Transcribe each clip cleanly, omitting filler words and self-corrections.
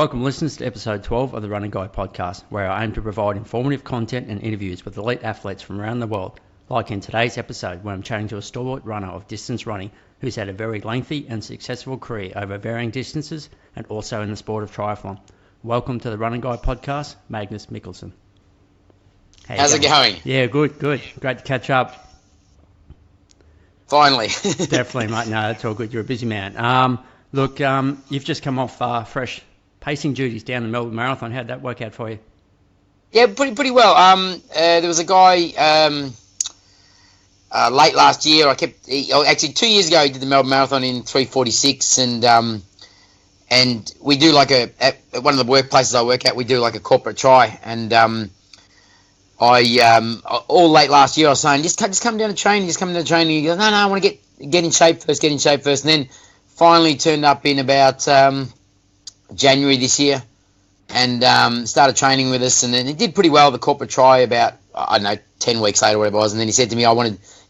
Welcome listeners to episode 12 of the Running Guide podcast, where I aim to provide informative content and interviews with elite athletes from around the world, like in today's episode where I'm chatting to a stalwart runner of distance running who's had a very lengthy and successful career over varying distances and also in the sport of triathlon. Welcome to the Running Guide podcast, Magnus Michelsson. How's it going? Yeah, good. Great to catch up. Finally. Definitely, mate. No, that's all good. You're a busy man. Look, you've just come off fresh pacing duties down the Melbourne Marathon. How'd that work out for you? Yeah, pretty well. There was a guy late last year. Actually 2 years ago he did the Melbourne Marathon in 3:46, and we do like at one of the workplaces I work at, we do like a corporate try, and all late last year I was saying just come down to training, and he goes, no, I want to get in shape first, and then finally turned up in about January this year, and started training with us, and then he did pretty well the corporate try about 10 weeks later, whatever it was, and then he said to me, he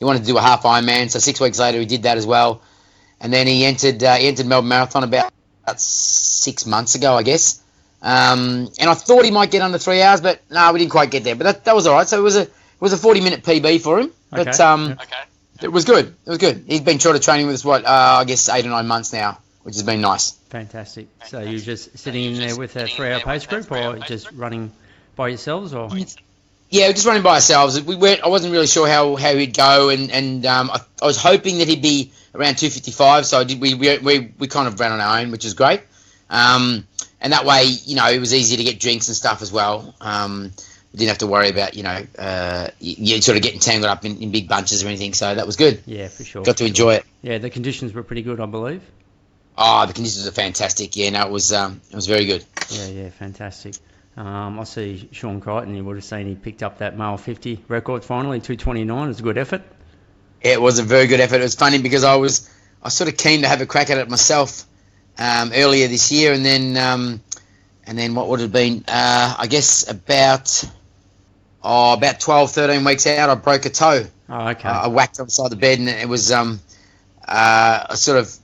wanted to do a half Ironman, so 6 weeks later he did that as well, and then he entered Melbourne Marathon about 6 months ago, I guess, and I thought he might get under 3 hours, but no, we didn't quite get there, but that was all right. So it was a 40-minute PB for him, but It was good. He's been short of training with us, I guess 8 or 9 months now, which has been nice. Fantastic. So you're just sitting in there with a 3-hour pace group, or just running by yourselves, or? Yeah, just running by ourselves. I wasn't really sure how he'd go, and I was hoping that he'd be around 2:55. So we kind of ran on our own, which is great. And that way, it was easier to get drinks and stuff as well. We didn't have to worry about, you sort of getting tangled up in big bunches or anything. So that was good. Yeah, for sure. Got to enjoy it. Yeah, the conditions were pretty good, I believe. Oh, the conditions are fantastic. Yeah, no, it was very good. Yeah, fantastic. I see Sean Kite, and you would have seen he picked up that mile 50 record finally, 2:29. It was a good effort. It was a very good effort. It was funny because I was sort of keen to have a crack at it myself earlier this year, and then what would have been, I guess about 12, 13 weeks out, I broke a toe. Oh, okay. I whacked on the side of the bed, and it was sort of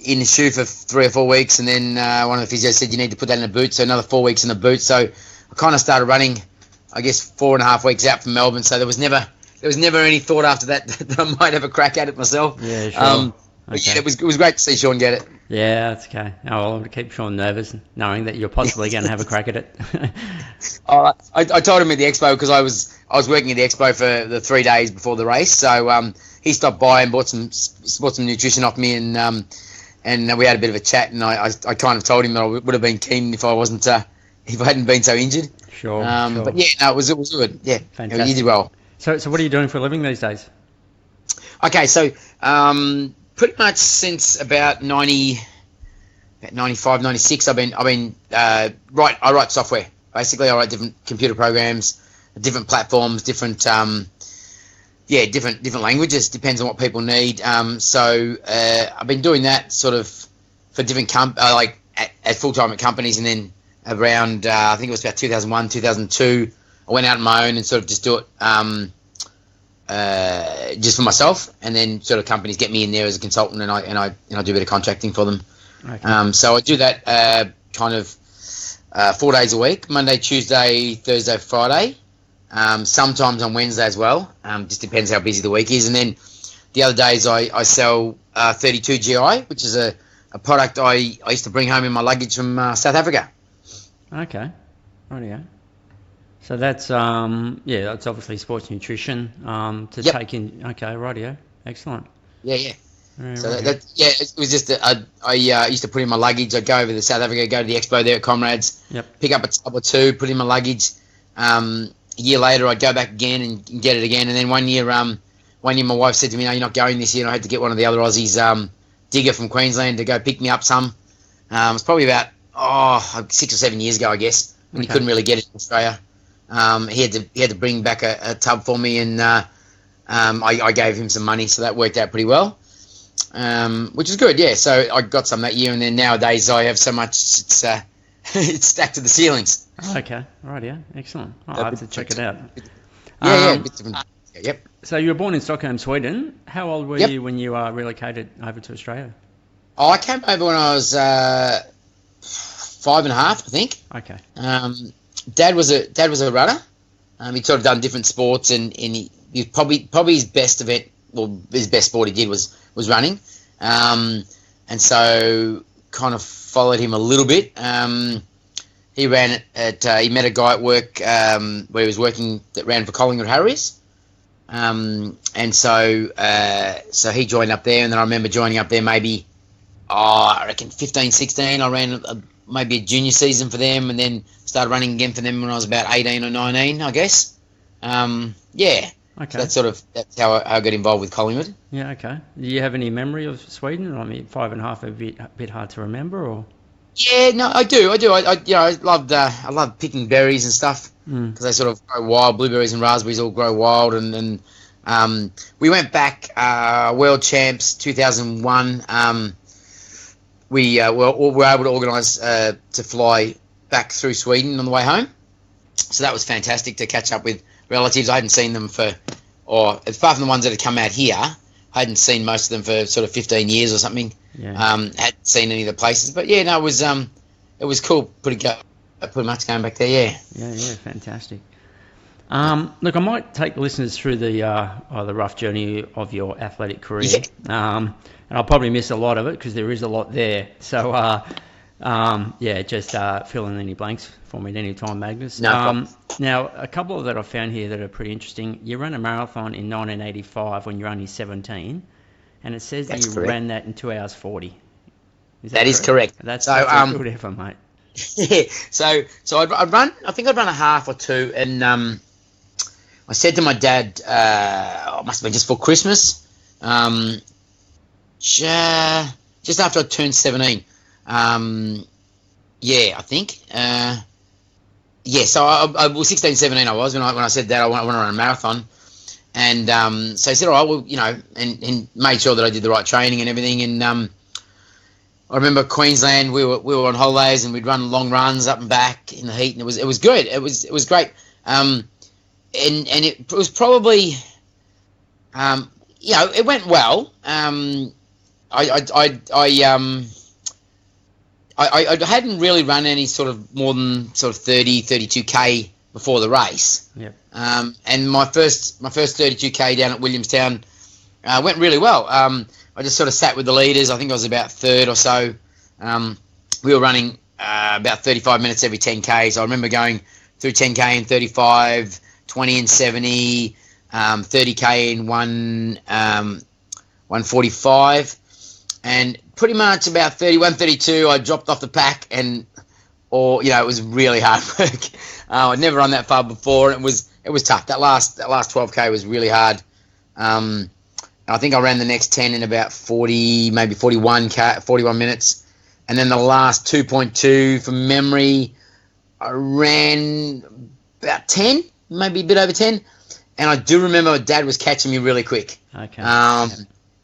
in the shoe for 3 or 4 weeks, and then one of the physios said you need to put that in a boot, so another 4 weeks in the boot. So I kind of started running, I guess 4.5 weeks out from Melbourne. So there was never any thought after that that I might have a crack at it myself. Yeah, sure. But yeah, it was great to see Sean get it. Yeah, that's okay. Oh, well, I'll keep Sean nervous, knowing that you're possibly going to have a crack at it. I told him at the expo, because I was working at the expo for the 3 days before the race. So he stopped by and bought some nutrition off me, and we had a bit of a chat. And I kind of told him that I would have been keen if I hadn't been so injured. Sure. But yeah, no, it was good. Yeah, fantastic. You did well. So what are you doing for a living these days? Okay, so pretty much since about 95, 96, I write software. Basically, I write different computer programs, different platforms, different languages. Depends on what people need. So I've been doing that sort of for different at full time at companies, and then around I think it was about 2001, 2002, I went out on my own and sort of just do it just for myself, and then sort of companies get me in there as a consultant, and I do a bit of contracting for them. Okay. So I do that kind of 4 days a week: Monday, Tuesday, Thursday, Friday. Sometimes on Wednesday as well. Just depends how busy the week is. And then the other days I sell 32 GI, which is a product I used to bring home in my luggage from South Africa. Okay, rightio. So that's that's obviously sports nutrition take in. Okay, rightio, excellent. Yeah. So it was just I used to put in my luggage. I'd go over to South Africa, go to the expo there at Comrades, pick up a tub or two, put in my luggage. A year later, I'd go back again and get it again. And then one year my wife said to me, "No, you're not going this year." And I had to get one of the other Aussies, Digger from Queensland, to go pick me up some. It was probably about 6 or 7 years ago, I guess, when he couldn't really get it in Australia. He had to bring back a tub for me, and I gave him some money, so that worked out pretty well, which is good. Yeah, so I got some that year, and then nowadays I have so much it's stacked to the ceilings. Okay, right, yeah, excellent. I'll have to check it out. Yeah, a bit different. Yep. So you were born in Stockholm, Sweden. How old were you when you relocated over to Australia? I came over when I was 5.5, I think. Okay. Dad was a runner. He'd sort of done different sports, and he probably his best event, well, his best sport he did was running. And so kind of followed him a little bit. He ran he met a guy at work where he was working that ran for Collingwood Harriers. And so he joined up there, and then I remember joining up there maybe, I reckon 15, 16. I ran maybe a junior season for them, and then started running again for them when I was about 18 or 19, I guess. Yeah. Okay. So that's how I got involved with Collingwood. Yeah. Okay. Do you have any memory of Sweden? I mean, 5.5 a bit hard to remember, or? Yeah, no, I do. I loved picking berries and stuff because they sort of grow wild. Blueberries and raspberries all grow wild, and we went back World Champs 2001. We were able to organise to fly back through Sweden on the way home, so that was fantastic to catch up with relatives. I hadn't seen them apart from the ones that had come out here, I hadn't seen most of them for sort of 15 years or something. Yeah. Hadn't seen any of the places, but yeah, no, it was cool. Pretty much going back there. Yeah. Yeah. Fantastic. Look, I might take the listeners through the rough journey of your athletic career. Yeah. And I'll probably miss a lot of it because there is a lot there. So, just fill in any blanks for me at any time, Magnus. No problem. Now, a couple that I've found here that are pretty interesting. You ran a marathon in 1985 when you're only 17, and it says that you correct. ran that in 2 hours 40. That is correct. That's a good effort, mate. Yeah. So I'd run. I think I'd run a half or two, and I said to my dad, it must have been just for Christmas, just after I turned 17. I think. So I was 16, 17 I was when I said that I want to run a marathon. And so he said, all right, well, and made sure that I did the right training and everything. And I remember Queensland, we were on holidays and we'd run long runs up and back in the heat, and it was good. It was great. And it was probably, it went well. I hadn't really run any sort of more than sort of 30, 32K before the race. Yep. And my first 32K down at Williamstown went really well. I just sort of sat with the leaders. I think I was about third or so. We were running about 35 minutes every 10K. So I remember going through 10K in 35, 20 in 70, 30K in 145. And pretty much about 31, 32, I dropped off the pack, it was really hard work. I'd never run that far before, and it was tough. That last 12K was really hard. I think I ran the next 10 in about 40, maybe 41 minutes, and then the last 2.2 from memory, I ran about 10, maybe a bit over 10, and I do remember my dad was catching me really quick. Okay.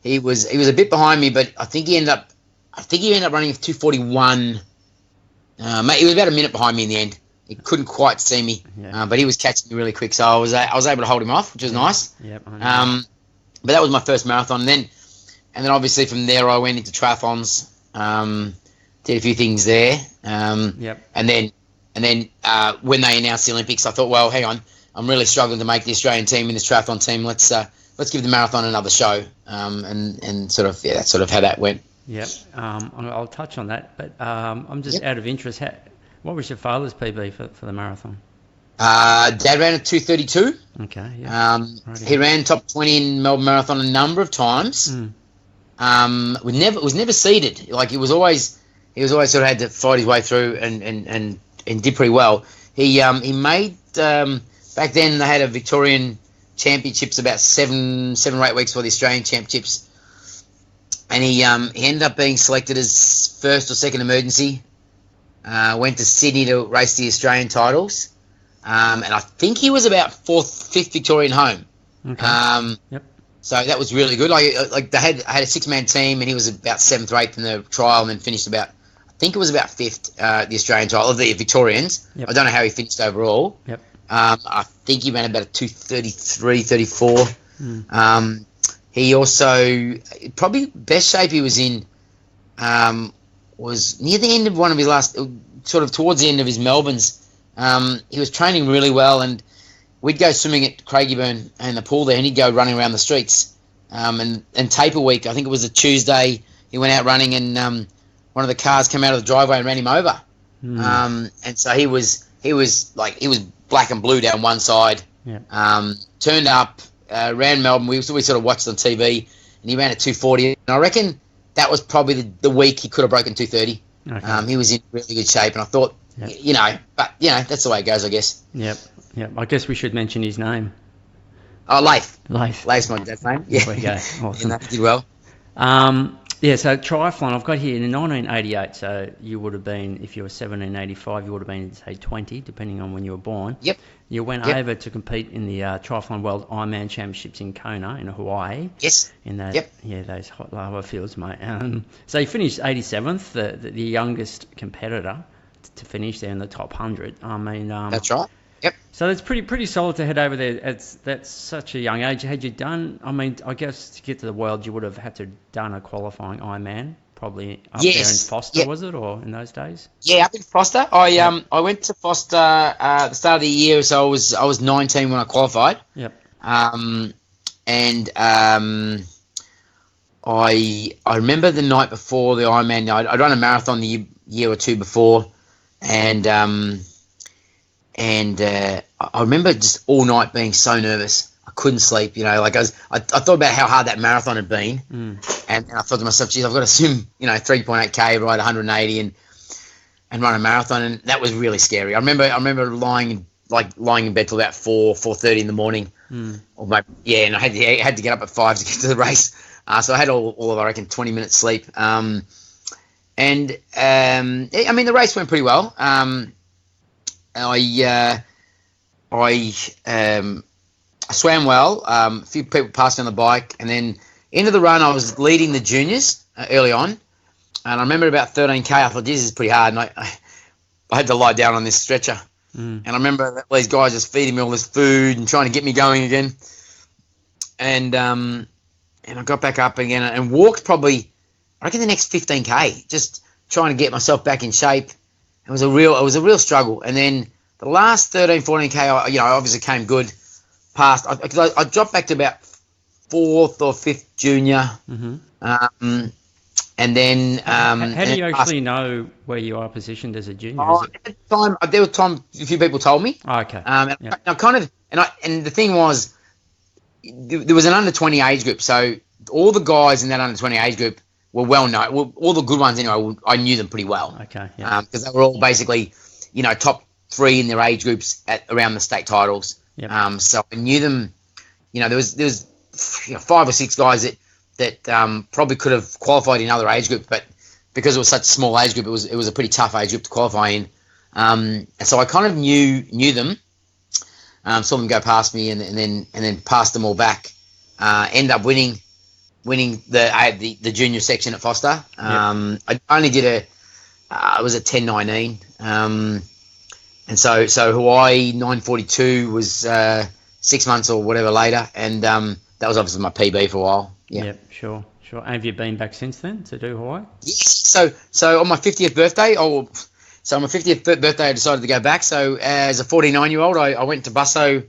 He was a bit behind me, but I think he ended up running 2:41. He was about a minute behind me in the end. He couldn't quite see me, but he was catching me really quick, so I was able to hold him off, which was nice. Yep. I know. But that was my first marathon. And then obviously from there I went into triathlons. Did a few things there. Yep. And then when they announced the Olympics, I thought, well, hang on, I'm really struggling to make the Australian team in this triathlon team. Let's give the marathon another show. And sort of, that's sort of how that went. Yep. I'll touch on that, but I'm just out of interest. What was your father's PB for the marathon? Dad ran at 2:32. Okay. Yeah. He ran top 20 in Melbourne Marathon a number of times. Was never seeded. Like he was always sort of had to fight his way through and did pretty well. He made back then they had a Victorian Championships about seven or 8 weeks before the Australian Championships, and he ended up being selected as first or second emergency. Went to Sydney to race the Australian titles, and I think he was about fifth Victorian home. Okay. Yep. So that was really good. Like I had a 6-man team, and he was about 7th or 8th in the trial, and then finished about, I think it was about 5th the Australian title of the Victorians. Yep. I don't know how he finished overall. Yep. I think he ran about a 2:33, 34. He also, probably best shape he was in was near the end of one of his last, sort of towards the end of his Melbournes, he was training really well, and we'd go swimming at Craigieburn and the pool there, and he'd go running around the streets. And taper week, I think it was a Tuesday, he went out running, and one of the cars came out of the driveway and ran him over. And so he was black and blue down one side. Turned up, ran Melbourne. We sort of watched on TV, and he ran at 2:40. And I reckon that was probably the week he could have broken 2:30. Okay. He was in really good shape, and I thought, that's the way it goes, I guess. Yep. I guess we should mention his name. Oh, Leif. Leif's my dad's name. Yeah. There we go. Awesome. He did well. So triathlon, I've got here in 1988, so you would have been, if you were 1785, you would have been, say, 20, depending on when you were born. Yep. You went over to compete in the Triathlon World Ironman Championships in Kona, in Hawaii. Yes. In that, those hot lava fields, mate. So you finished 87th, the youngest competitor to finish there in the top 100. I mean... That's right. Yep. So that's pretty solid to head over there. That's such a young age. Had you done? I mean, I guess to get to the world, you would have had to done a qualifying Ironman, probably up there in Foster, was it, or in those days? Yeah, up in Foster. I went to Foster at the start of the year, so I was 19 when I qualified. Yep. I remember the night before the Ironman. I'd run a marathon the year or two before, and I remember just all night being so nervous. I couldn't sleep, I thought about how hard that marathon had been. And I thought to myself, geez, I've got to swim, 3.8K, ride 180 and run a marathon. And that was really scary. I remember lying in bed till about 4:30 in the morning. Or maybe, and I had to get up at 5 to get to the race. So I had all of, I reckon, 20 minutes sleep. The race went pretty well. I swam well. A few people passed on the bike, and then into the run, I was leading the juniors early on. And I remember about 13K, I thought, this is pretty hard. And I had to lie down on this stretcher. And I remember these guys just feeding me all this food and trying to get me going again. And I got back up again and walked probably, I reckon, the next 15K, just trying to get myself back in shape. It was a real struggle. And then the last 13, 14K, I obviously came good past. I dropped back to about 4th or 5th junior. And then... how do you actually know where you are positioned as a junior? At the time, there was time a few people told me. Oh, okay. And the thing was, there was an under 20 age group, so all the guys in that under 20 age group were well known. Well, all the good ones anyway, I knew them pretty well. Okay. Yeah. Because they were all basically, top 3 in their age groups around the state titles. Yep. So I knew them. There was 5 or 6 guys that probably could have qualified in other age groups, but because it was such a small age group, it was a pretty tough age group to qualify in. And so I kind of knew them. Saw them go past me, and then passed them all back. End up winning the junior section at Foster. I only did it was a 10:19. And so Hawaii 9:42 was 6 months or whatever later, and that was obviously my PB for a while. Yeah. Yep, sure. And have you been back since then to do Hawaii? Yes. So on my 50th birthday, I decided to go back. So as a 49-year-old, I went to Busso, year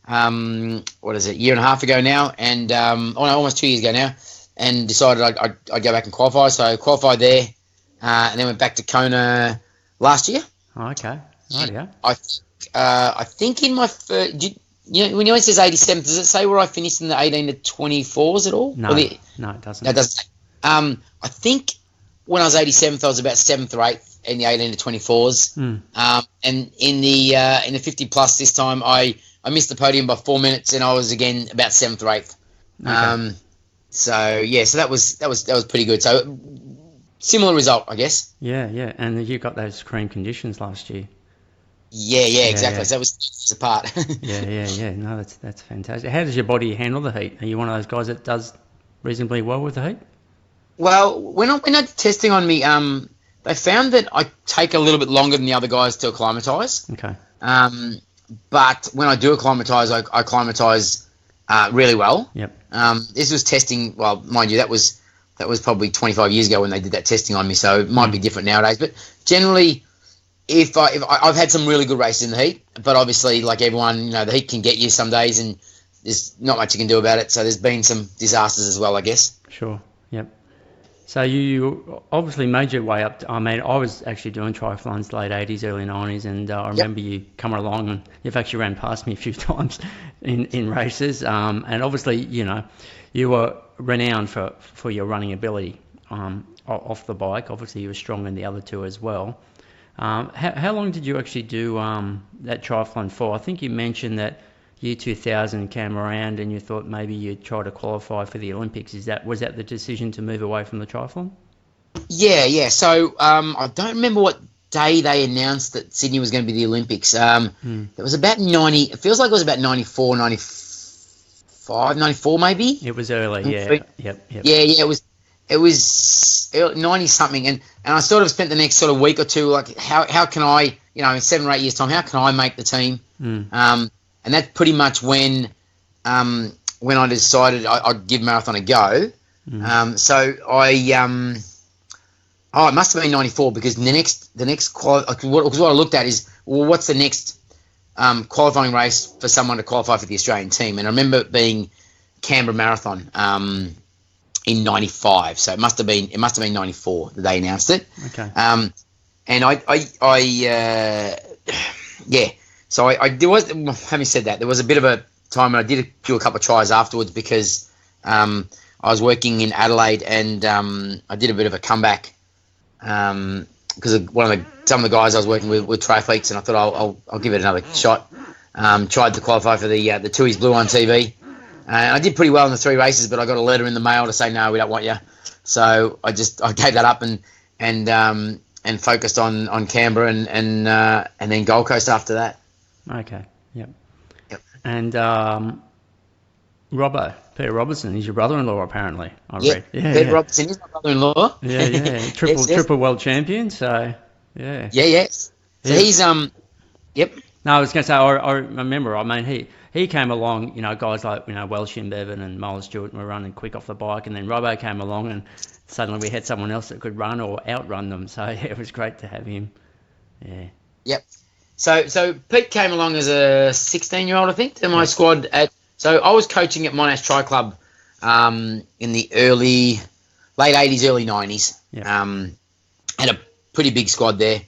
and a half ago now, and almost 2 years ago now, and decided I'd go back and qualify. So I qualified there, and then went back to Kona last year. Oh, okay. Right, yeah. I think in my first... when it says 87, does it say where I finished in the 18 to 24s at all? No, it doesn't. No, it doesn't. I think when I was 87th, I was about 7th or 8th in the 18 to 24s. And in the 50 plus this time, I missed the podium by 4 minutes, and I was again about 7th or 8th. Okay. So that was pretty good. So similar result, I guess. Yeah. And you got those cream conditions last year. Yeah, exactly. Yeah. So that was the part. Yeah. No, that's fantastic. How does your body handle the heat? Are you one of those guys that does reasonably well with the heat? Well, when I did testing on me, they found that I take a little bit longer than the other guys to acclimatise. Okay. But when I do acclimatise, I acclimatise really well. Yep. This was testing. Well, mind you, that was probably 25 years ago when they did that testing on me. So it might be different nowadays. But generally, I've had some really good races in the heat, but obviously, like everyone, the heat can get you some days, and there's not much you can do about it. So there's been some disasters as well, I guess. Sure. Yep. So you obviously made your way up. I was actually doing triathlons late 80s, early 90s, and I remember you coming along, and you've actually ran past me a few times in races. And obviously, you were renowned for your running ability off the bike. Obviously, you were strong in the other two as well. How long did you actually do that triathlon for? I think you mentioned that year 2000 came around and you thought maybe you'd try to qualify for the Olympics. Was that the decision to move away from the triathlon? Yeah. So I don't remember what day they announced that Sydney was going to be the Olympics. It was about 90. It feels like it was about 94, 95, 94 maybe. It was early, yeah. Yep. Yeah. It was 90 something, and I sort of spent the next sort of week or two like how can I, in 7 or 8 years time, how can I make the team? And that's pretty much when I decided I'd give marathon a go. So it must have been 94, because the next what I looked at is, well, what's the next qualifying race for someone to qualify for the Australian team? And I remember it being Canberra Marathon in 95. So it must have been 94 that they announced it. Okay. And So there was, having said that, there was a bit of a time when I did do a couple of tries afterwards, because I was working in Adelaide, and I did a bit of a comeback because some of the guys I was working with were triathletes, and I thought I'll give it another shot. Tried to qualify for the Tui's Blue on TV. I did pretty well in the 3 races, but I got a letter in the mail to say, no, we don't want you. So I gave that up and focused on Canberra and then Gold Coast after that. Okay. Yep. And Peter Robertson, he's your brother-in-law apparently. I read. Yeah, Peter Robertson is my brother-in-law. Yeah. Triple world champion. So yeah. Yes. So he's Yep. No, I was going to say, I remember. I mean, he came along. Guys like Welsh and Bevan and Miles Stewart were running quick off the bike, and then Robbo came along, and suddenly we had someone else that could run or outrun them. So it was great to have him. Yeah. Yep. So Pete came along as a 16-year-old, I think, to my squad. So I was coaching at Monash Tri Club in the late 80s, early 90s. Yeah. Had a pretty big squad there.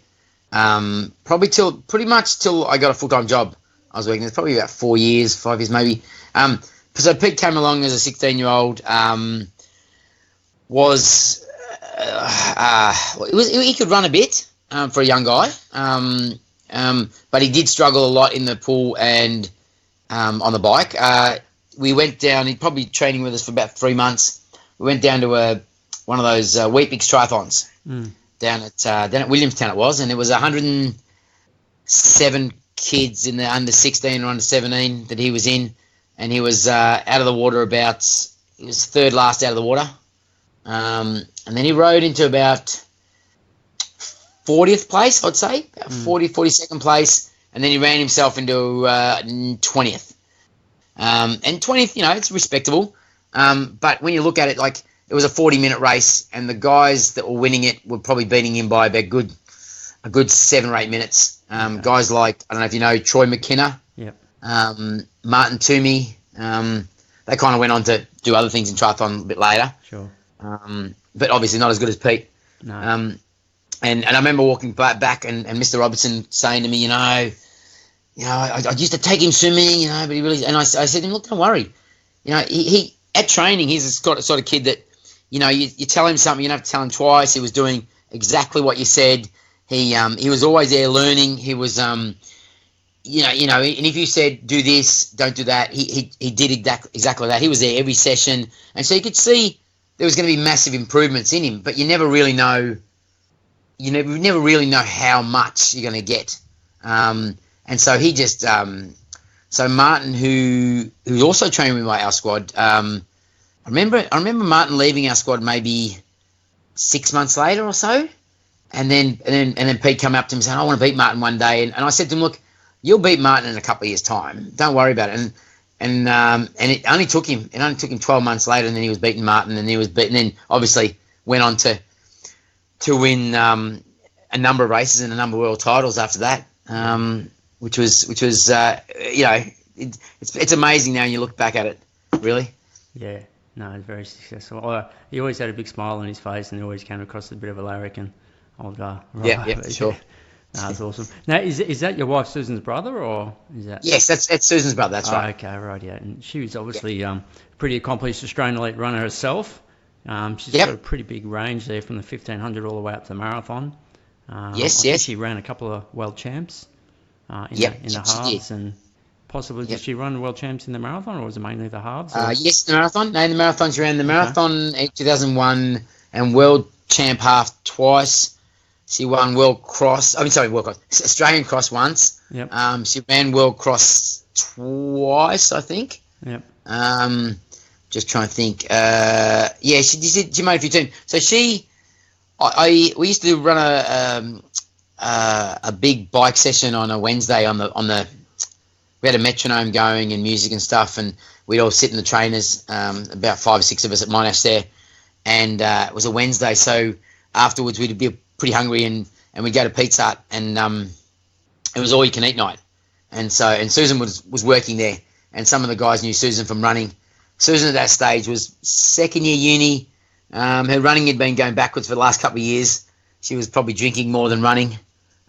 Pretty much till I got a full-time job. I was working there probably about 5 years maybe. So Pete came along as a 16-year-old. He could run a bit for a young guy. But he did struggle a lot in the pool and on the bike. We went down. He'd probably training with us for about 3 months. We went down to one of those Weet-Bix triathlons down at Williamstown. It was, and it was 107 kids in the under 16 or under 17 that he was in, and he was out of the water he was third last out of the water, and then he rode into about 40th place, I'd say, about 42nd place, and then he ran himself into 20th. And 20th, it's respectable. But when you look at it, like, it was a 40-minute race, and the guys that were winning it were probably beating him by a good 7 or 8 minutes. Guys like, I don't know if you know, Troy McKenna, Martin Toomey. They kind of went on to do other things in triathlon a bit later. Sure. But obviously not as good as Pete. No. And I remember walking back and Mr. Robertson saying to me, I used to take him swimming, but he really, and I said to him, look, don't worry. He at training, he's the sort of kid that, you tell him something, you don't have to tell him twice. He was doing exactly what you said. He was always there learning. He was, and if you said, do this, don't do that, he did exactly that. He was there every session. And so you could see there was going to be massive improvements in him, but you never really know how much you're going to get. And so he just, so Martin, who's also training with our squad, I remember Martin leaving our squad maybe 6 months later or so. And then Pete come up to him saying, I want to beat Martin one day. And I said to him, look, you'll beat Martin in a couple of years' time. Don't worry about it. And it only took him 12 months later, and then he was beating Martin, and he was beaten. Then obviously went on to win a number of races and a number of world titles after that, which was it's amazing now when you look back at it, really. Yeah, no, it's very successful. He always had a big smile on his face, and he always came across as a bit of a larrikin. Right. Yeah, sure. No, that's awesome. Now, is that your wife Susan's brother, or is that? Yes, that's Susan's brother. That's right. Okay, right, yeah. And she was obviously pretty accomplished Australian elite runner herself. She's got a pretty big range there from the 1500 all the way up to the marathon. Yes. She ran a couple of world champs in the halves, and possibly did she run world champs in the marathon, or was it mainly the halves? Yes, the marathon. No, the marathon. She ran the marathon in 2001 and world champ half twice. She won World Cross. Australian Cross once. Yep. She ran World Cross twice, I think. Yep. Just trying to think. She made a few teams. So we used to run a big bike session on a Wednesday we had a metronome going and music and stuff, and we'd all sit in the trainers, about 5 or 6 of us at Monash there, and it was a Wednesday, so afterwards we'd be pretty hungry and we'd go to Pizza Hut, and it was all you can eat night, and Susan was working there, and some of the guys knew Susan from running. Susan at that stage was second year uni. Her running had been going backwards for the last couple of years. She was probably drinking more than running,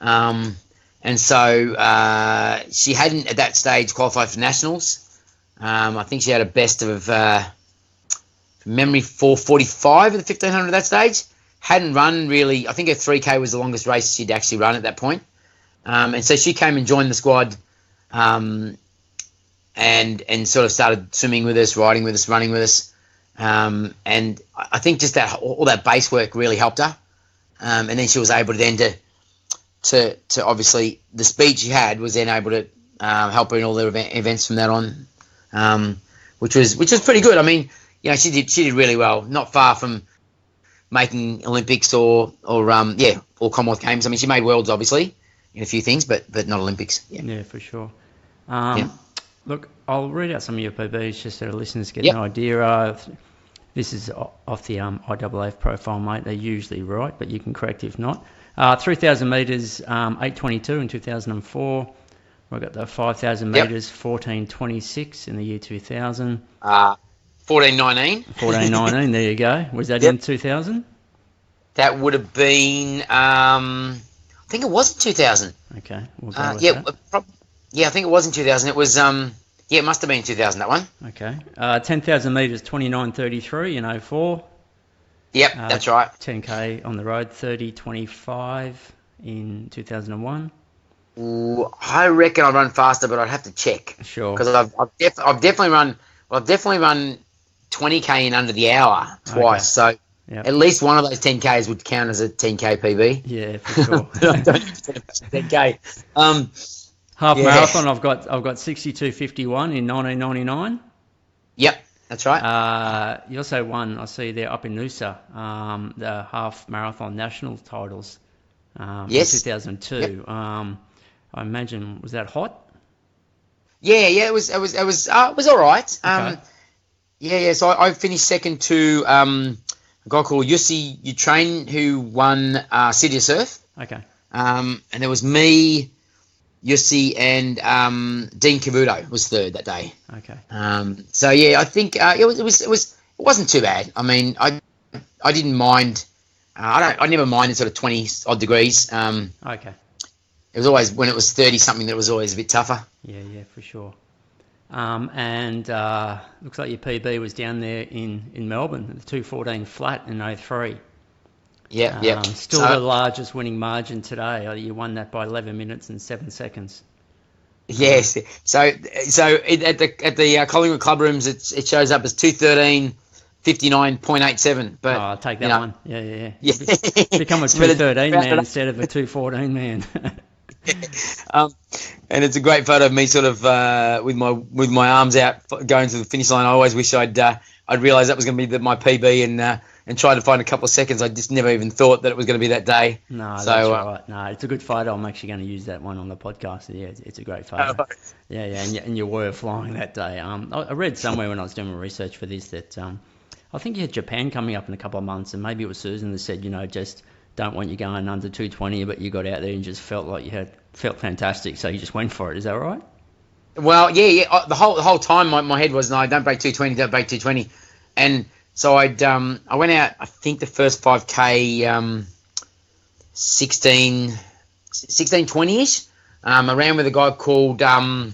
and so she hadn't at that stage qualified for nationals. I think she had a best of from memory 4:45 at the 1500 at that stage. Hadn't run really. I think her 3K was the longest race she'd actually run at that point. And so she came and joined the squad, and sort of started swimming with us, riding with us, running with us. And I think just that all that base work really helped her. And then she was able to then to obviously the speed she had was then able to help her in all the events from that on, which was pretty good. I mean, she did really well. Not far from making Olympics or Commonwealth Games. I mean, she made Worlds obviously in a few things, but not Olympics. Yeah, for sure. Look, I'll read out some of your PBs just so the listeners get an idea. This is off the IAAF profile, mate. They're usually right, but you can correct if not. 3,000 metres, 8:22 in 2004. We've got the 5,000 metres, 14:26 in the year 2000. 14:19. 14:19, there you go. Was that in 2000? That would have been, I think it was in 2000. Okay, we'll go with that. I think it was in 2000. It was, it must have been 2000, that one. Okay. 10,000 metres, 29:33 in 04. Yep, that's right. 10K on the road, 30:25 in 2001. Ooh, I reckon I'd run faster, but I'd have to check. Sure. Because I've definitely run 20K in under the hour twice. Okay. So at least one of those 10Ks would count as a 10K PB. Yeah, for sure. 10K. Half marathon, I've got 62:51 in 1999. Yep, that's right. You also won, I see there up in Noosa, the half marathon national titles. Yes. In 2002. Yep. I imagine, was that hot? Yeah. It was all right. Okay. So I finished second to a guy called Jussi Utrain who won City of Surf. Okay. And there was me, Jussi, and Dean Cavuto was third that day. Okay. I think it wasn't too bad. I mean, I didn't mind. I never minded sort of 20 odd degrees. Okay. It was always when it was 30 something that was always a bit tougher. Yeah, for sure. And looks like your PB was down there in Melbourne, the 2:14 flat in 03. Yeah. Still the largest winning margin today. You won that by 11 minutes and 7 seconds. Yes. So at the Collingwood Club Rooms, it shows up as 2:13. 59.87, but I'll take that one. Yeah. Become a 2:13 man instead of a 2:14 man. And it's a great photo of me, sort of with my arms out, going to the finish line. I always wish I'd realised that was going to be my PB and try to find a couple of seconds. I just never even thought that it was going to be that day. No, that's right. No, it's a good photo. I'm actually going to use that one on the podcast. Yeah, it's a great photo. Yeah, and you were flying that day. I read somewhere when I was doing my research for this that. I think you had Japan coming up in a couple of months, and maybe it was Susan that said, just don't want you going under 220, but you got out there and just felt fantastic, so you just went for it. Is that right? Well, yeah. The whole time, my head was, no, don't break 220, don't break 220. And so I went out, I think the first 5K, 16:20-ish. I ran with a guy called, hang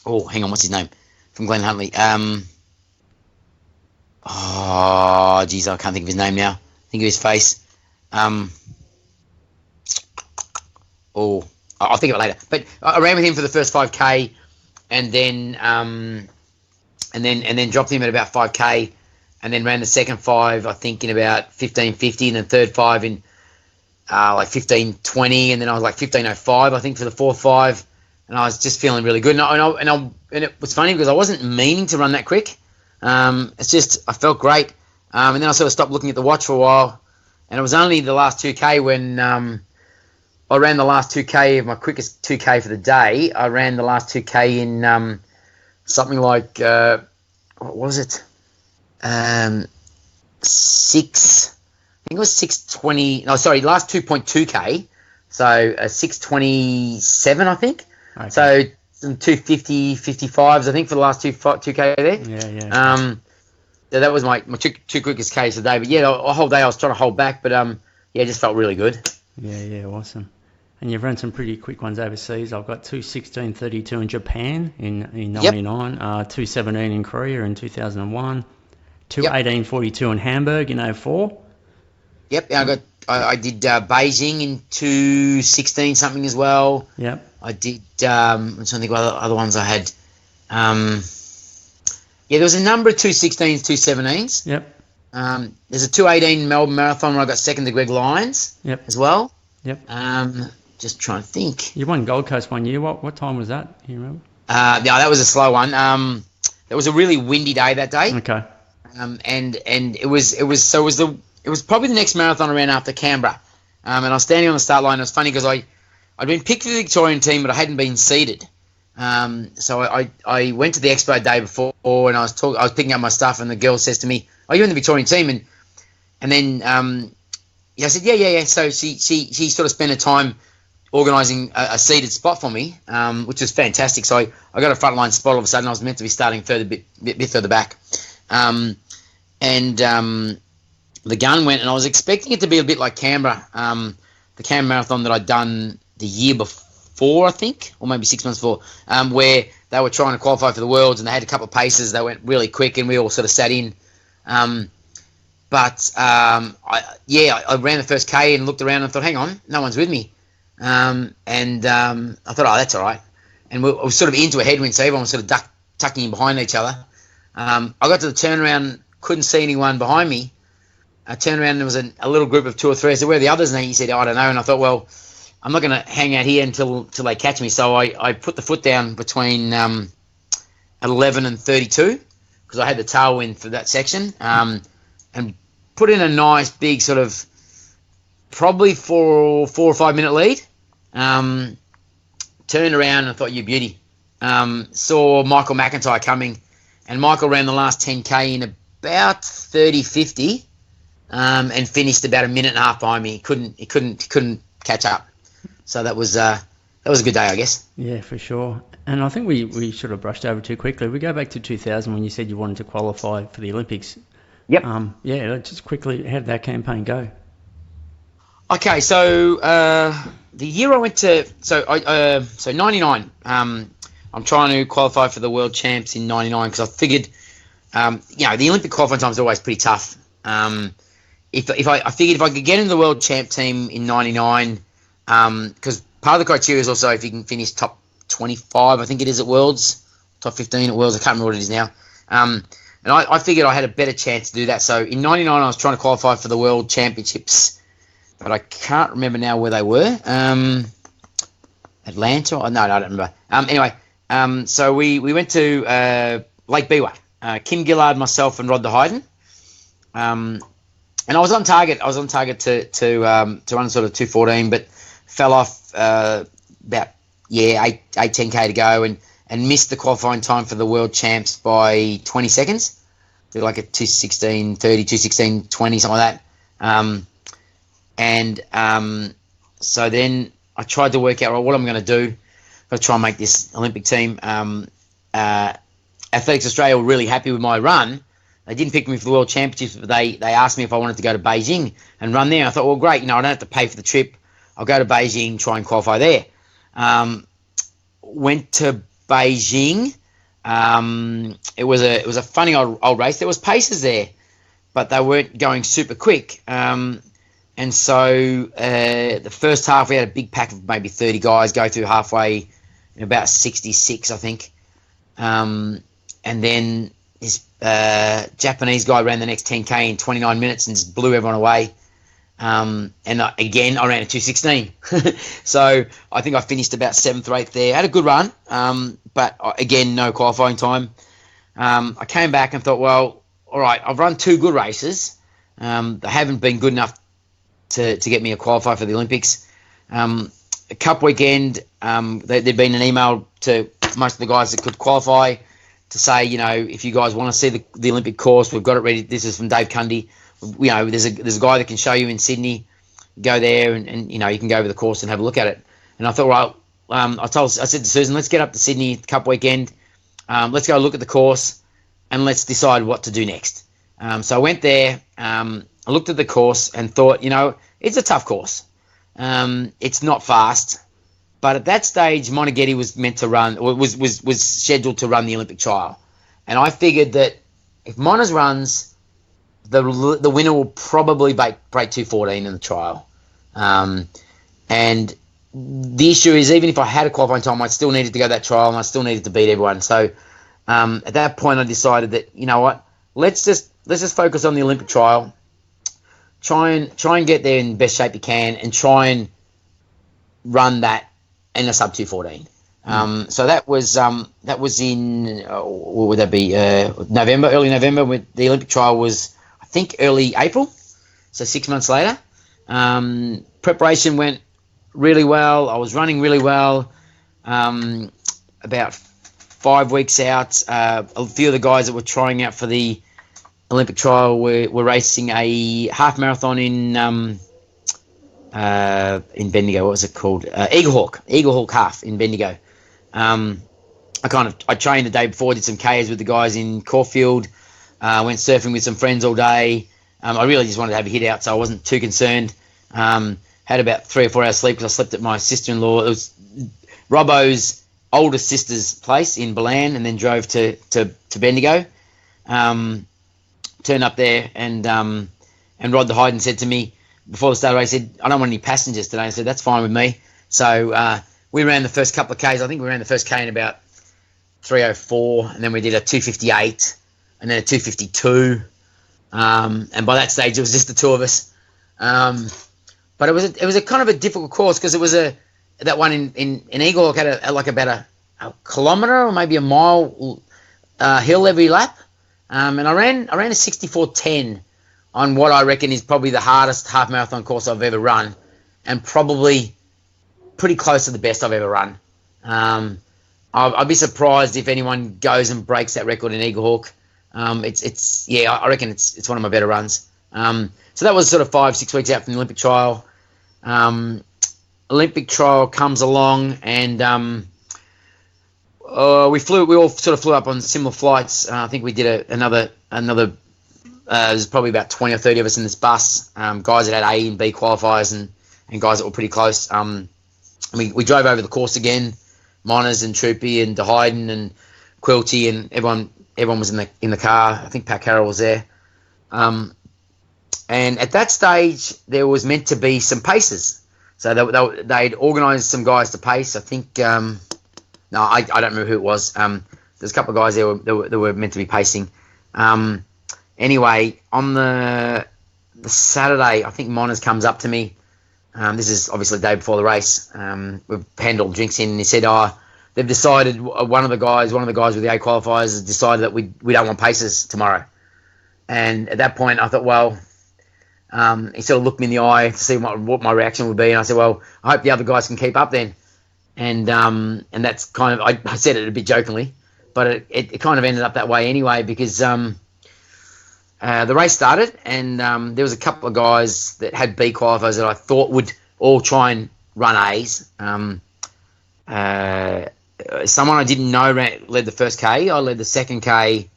on, what's his name? From Glen Huntley. I can't think of his name now. Think of his face. I'll think of it later. But I ran with him for the first 5K, and then dropped him at about 5K, and then ran the second 5, I think, in about 15:50, and then third 5 in like 15:20, and then I was like 15:05, I think, for the fourth 5, and I was just feeling really good. And it was funny because I wasn't meaning to run that quick. It's just I felt great, and then I sort of stopped looking at the watch for a while, and it was only the last 2K when I ran the last 2K of my quickest 2K for the day. I ran the last 2K in something like what was it? 6. I think it was 6:20. No, sorry, last 2.2K. So 6:27, I think. Okay. So some 250, 55s, I think, for the last 2K there. Yeah. So that was my two quickest Ks a day. But yeah, the whole day I was trying to hold back, but it just felt really good. Yeah, awesome. And you've run some pretty quick ones overseas. I've got 2:16:32 in Japan in 99, 2:17 in Korea in 2001, 2:18:42 in Hamburg in 04. Yep, I did Beijing in 2:16 something as well. Yep. I did. I'm trying to think of other ones I had. There was a number of 2:16s, 2:17s. Yep. There's a 2:18 Melbourne Marathon where I got second to Greg Lyons. Yep. As well. Yep. Just trying to think. You won Gold Coast one year. What time was that? Do you remember? That was a slow one. It was a really windy day that day. Okay. And it was probably the next marathon I ran after Canberra. And I was standing on the start line. It was funny because I'd been picked for the Victorian team, but I hadn't been seeded. So I went to the expo day before, and I was picking up my stuff, and the girl says to me, "Are you in the Victorian team?" And then I said, yeah. So she sort of spent her time organising a seated spot for me, which was fantastic. So I got a frontline spot all of a sudden. I was meant to be starting bit further back, and the gun went, and I was expecting it to be a bit like Canberra, the Canberra Marathon that I'd done the year before, I think, or maybe 6 months before, where they were trying to qualify for the Worlds, and they had a couple of paces. They went really quick, and we all sort of sat in. I ran the first K and looked around and thought, hang on, no one's with me. I thought, oh, that's all right. And we were sort of into a headwind, so everyone was sort of tucking in behind each other. I got to the turnaround, couldn't see anyone behind me. I turned around and there was a little group of 2 or 3. I said, where are the others? And he said, I don't know. And I thought, well, I'm not going to hang out here until they catch me. So I put the foot down between 11 and 32 because I had the tailwind for that section, and put in a nice big sort of probably 4 or 5 minute lead. Turned around and I thought, you beauty. Saw Michael McIntyre coming, and Michael ran the last 10K in about 30:50. And finished about a minute and a half behind me. He couldn't catch up. So that was a good day, I guess. Yeah, for sure. And I think we sort of brushed over too quickly. We go back to 2000 when you said you wanted to qualify for the Olympics. Yep. Let's just quickly, how did that campaign go? Okay, so the year I went to, so 99. I'm trying to qualify for the World Champs in 99 because I figured, the Olympic qualifying time is always pretty tough. If I figured if I could get into the World Champ team in 99, because part of the criteria is also if you can finish top 25, I think it is at Worlds, top 15 at Worlds, I can't remember what it is now. And I figured I had a better chance to do that. So in 99, I was trying to qualify for the World Championships, but I can't remember now where they were. Atlanta? No, I don't remember. Anyway, so we went to Lake Biwa. Kim Gillard, myself, and Rod de Hayden. And I was on target. to run sort of 2:14, but fell off about 10K to go and missed the qualifying time for the World Champs by 20 seconds. Did like a 2:16:30, 2:16:20, something like that. And so then I tried to work out what I'm going to do. I'm going to try and make this Olympic team. Athletics Australia were really happy with my run. They didn't pick me for the World Championships, but they asked me if I wanted to go to Beijing and run there. I thought, well, great, I don't have to pay for the trip. I'll go to Beijing, try and qualify there. Went to Beijing. It was a funny old race. There was paces there, but they weren't going super quick. And so the first half, we had a big pack of maybe 30 guys go through halfway in about 66, I think. And then this Japanese guy ran the next 10K in 29 minutes and just blew everyone away. And again, I ran a 2:16. So I think I finished about 7th or 8th there. I had a good run, but again, no qualifying time. I came back and thought, well, all right, I've run 2 good races. They haven't been good enough to get me a qualifier for the Olympics. A Cup weekend, there'd been an email to most of the guys that could qualify to say, if you guys want to see the Olympic course, we've got it ready. This is from Dave Cundy. There's a guy that can show you in Sydney. Go there and you can go over the course and have a look at it. And I thought, I said to Susan, let's get up to Sydney Cup weekend. Let's go look at the course and let's decide what to do next. So I went there. I looked at the course and thought, it's a tough course. It's not fast, but at that stage, Moneghetti was meant to run, or was scheduled to run the Olympic trial, and I figured that if Monash runs, the winner will probably break 2:14 in the trial, and the issue is even if I had a qualifying time, I still needed to go that trial and I still needed to beat everyone. So at that point, I decided that let's just focus on the Olympic trial. Try and get there in best shape you can, and try and run that in a sub 2:14. So that was in what would that be? November, early November. When the Olympic trial was, I think, early April. So 6 months later. Preparation went really well. I was running really well. About 5 weeks out, a few of the guys that were trying out for the Olympic trial were racing a half marathon in Bendigo. What was it called? Eaglehawk half in Bendigo. I trained the day before, did some Ks with the guys in Caulfield, went surfing with some friends all day. I really just wanted to have a hit out, so I wasn't too concerned. Had about 3 or 4 hours sleep because I slept at my sister-in-law. It was Robbo's oldest sister's place in Balan, and then drove to Bendigo. Turned up there, and Rod the Hyden said to me before the start of the race, he said, I don't want any passengers today. I said, that's fine with me. So we ran the first couple of Ks. I think we ran the first K in about 3:04, and then we did a 2:58, and then a 2:52. And by that stage, it was just the two of us. But it was a kind of a difficult course because it was that one in Eaglehawk had about a kilometre or maybe a mile hill every lap. And I ran a 64:10 on what I reckon is probably the hardest half marathon course I've ever run, and probably pretty close to the best I've ever run. I'd be surprised if anyone goes and breaks that record in Eaglehawk. I reckon it's one of my better runs. So that was sort of 5-6 weeks out from the Olympic trial. Olympic trial comes along, and we all sort of flew up on similar flights. I think we did another. There's probably about 20 or 30 of us in this bus. Guys that had A and B qualifiers, and guys that were pretty close. We drove over the course again. Miners and Troopy and De Hyden and Quilty and everyone was in the car. I think Pat Carroll was there. And at that stage, there was meant to be some paces. So they'd organised some guys to pace. I think, I don't remember who it was. There's a couple of guys there that were meant to be pacing. Anyway, on the Saturday, I think Monash comes up to me. This is obviously the day before the race. We've handled drinks in, and he said, they've decided, one of the guys with the A qualifiers has decided that we don't want paces tomorrow. And at that point, I thought, well, he sort of looked me in the eye to see what my reaction would be, and I said, well, I hope the other guys can keep up then. And that's kind of, I said it a bit jokingly, but it kind of ended up that way anyway, because the race started, and there was a couple of guys that had B qualifiers that I thought would all try and run A's. Someone I didn't know led the first K. I led the second K.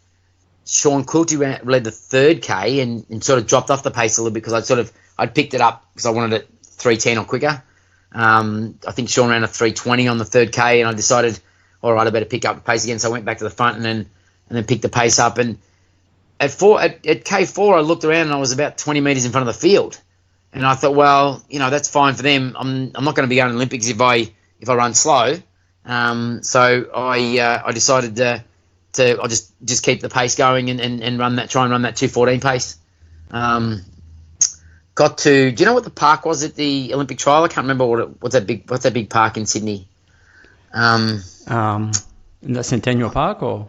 Sean Quilty led the third K and sort of dropped off the pace a little bit because I'd picked it up because I wanted it 3:10 or quicker. I think Sean ran a 3:20 on the third K, and I decided, all right, I better pick up the pace again. So I went back to the front and then picked the pace up. And at K4, I looked around and I was about 20 metres in front of the field. And I thought, well, that's fine for them. I'm not going to be going to the Olympics if I run slow. So I decided I'll just keep the pace going and try and run that 2:14 pace. Do you know what the park was at the Olympic trial? I can't remember what's that big park in Sydney. In the Centennial Park, or?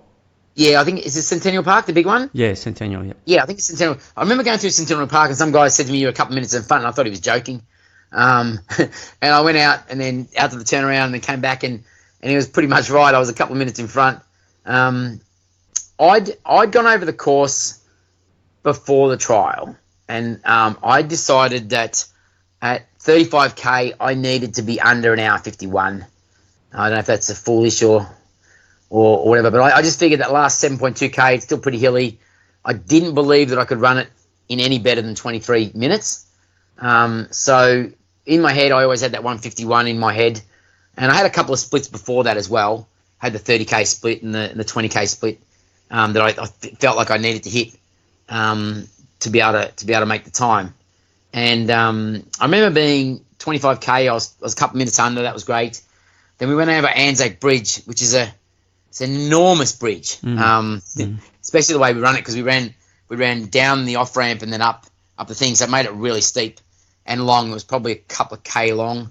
Yeah, I think is it Centennial Park, the big one? Yeah, Centennial. Yeah. Yeah, I think it's Centennial. I remember going through Centennial Park and some guy said to me, "You're a couple of minutes in front," and I thought he was joking. And I went out and then out to the turnaround and then came back and he was pretty much right. I was a couple of minutes in front. I'd gone over the course before the trial, and I decided that at 35K I needed to be under an hour 51. I don't know if that's a foolish or whatever, but I just figured that last 7.2K, it's still pretty hilly. I didn't believe that I could run it in any better than 23 minutes. So in my head, I always had that 151 in my head. And I had a couple of splits before that as well. I had the 30K split and the 20K split that I felt like I needed to hit to be able to make the time. And I remember being 25K, I was a couple of minutes under. That was great. Then we went over Anzac Bridge, which is it's an enormous bridge, especially the way we run it, because we ran down the off ramp and then up the things. That made it really steep and long. It was probably a couple of K long,